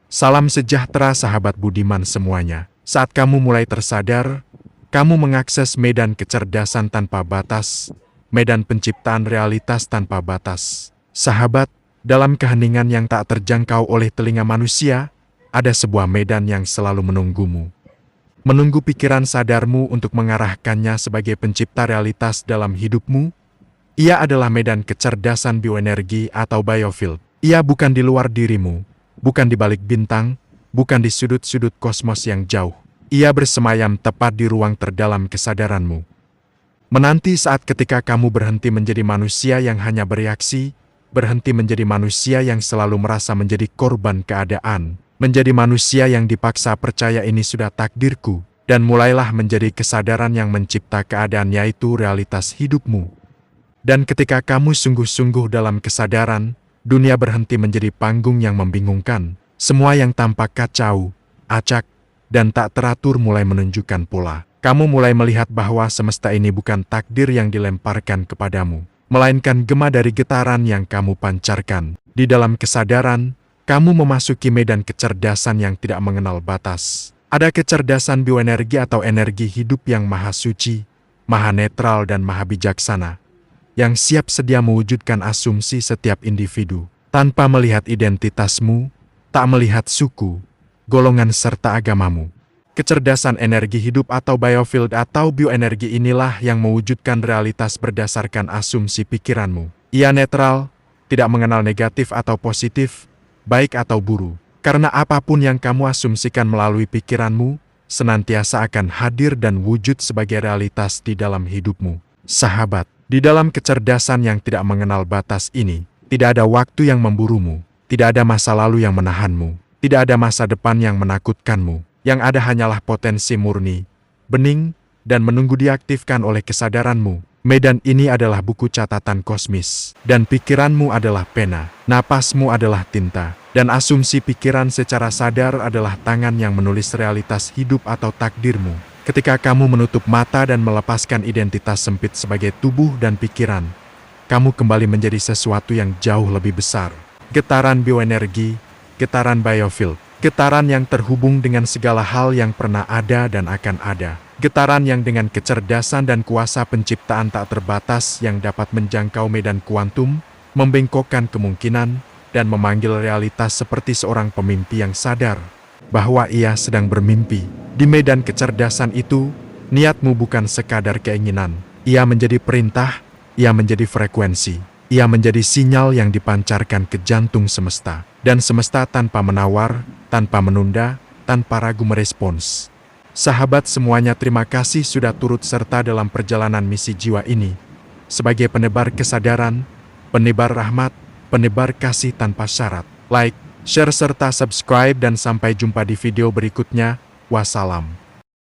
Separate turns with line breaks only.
Salam sejahtera sahabat budiman semuanya. Saat kamu mulai tersadar, kamu mengakses medan kecerdasan tanpa batas, medan penciptaan realitas tanpa batas. Sahabat, dalam keheningan yang tak terjangkau oleh telinga manusia, ada sebuah medan yang selalu menunggumu. Menunggu pikiran sadarmu untuk mengarahkannya sebagai pencipta realitas dalam hidupmu. Ia adalah medan kecerdasan bioenergi atau biofield. Ia bukan di luar dirimu, bukan di balik bintang, bukan di sudut-sudut kosmos yang jauh. Ia bersemayam tepat di ruang terdalam kesadaranmu. Menanti saat ketika kamu berhenti menjadi manusia yang hanya bereaksi, berhenti menjadi manusia yang selalu merasa menjadi korban keadaan, menjadi manusia yang dipaksa percaya ini sudah takdirku, dan mulailah menjadi kesadaran yang mencipta keadaan yaitu realitas hidupmu. Dan ketika kamu sungguh-sungguh dalam kesadaran, dunia berhenti menjadi panggung yang membingungkan. Semua yang tampak kacau, acak, dan tak teratur mulai menunjukkan pola. Kamu mulai melihat bahwa semesta ini bukan takdir yang dilemparkan kepadamu, melainkan gema dari getaran yang kamu pancarkan. Di dalam kesadaran, kamu memasuki medan kecerdasan yang tidak mengenal batas. Ada kecerdasan bioenergi atau energi hidup yang maha suci, maha netral dan maha bijaksana, yang siap sedia mewujudkan asumsi setiap individu, tanpa melihat identitasmu, tak melihat suku, golongan serta agamamu. Kecerdasan energi hidup atau biofield atau bioenergi inilah yang mewujudkan realitas berdasarkan asumsi pikiranmu. Ia netral, tidak mengenal negatif atau positif, baik atau buruk, karena apapun yang kamu asumsikan melalui pikiranmu, senantiasa akan hadir dan wujud sebagai realitas di dalam hidupmu. Sahabat, di dalam kecerdasan yang tidak mengenal batas ini, tidak ada waktu yang memburumu, tidak ada masa lalu yang menahanmu, tidak ada masa depan yang menakutkanmu. Yang ada hanyalah potensi murni, bening, dan menunggu diaktifkan oleh kesadaranmu. Medan ini adalah buku catatan kosmis, dan pikiranmu adalah pena, napasmu adalah tinta, dan asumsi pikiran secara sadar adalah tangan yang menulis realitas hidup atau takdirmu. Ketika kamu menutup mata dan melepaskan identitas sempit sebagai tubuh dan pikiran, kamu kembali menjadi sesuatu yang jauh lebih besar. Getaran bioenergi, getaran biofield, getaran yang terhubung dengan segala hal yang pernah ada dan akan ada. Getaran yang dengan kecerdasan dan kuasa penciptaan tak terbatas yang dapat menjangkau medan kuantum, membengkokkan kemungkinan, dan memanggil realitas seperti seorang pemimpi yang sadar bahwa ia sedang bermimpi. Di medan kecerdasan itu, niatmu bukan sekadar keinginan. Ia menjadi perintah, ia menjadi frekuensi, ia menjadi sinyal yang dipancarkan ke jantung semesta. Dan semesta tanpa menawar, tanpa menunda, tanpa ragu merespons. Sahabat semuanya, terima kasih sudah turut serta dalam perjalanan misi jiwa ini. Sebagai penebar kesadaran, penebar rahmat, penebar kasih tanpa syarat. Like, share serta subscribe dan sampai jumpa di video berikutnya. Wassalam.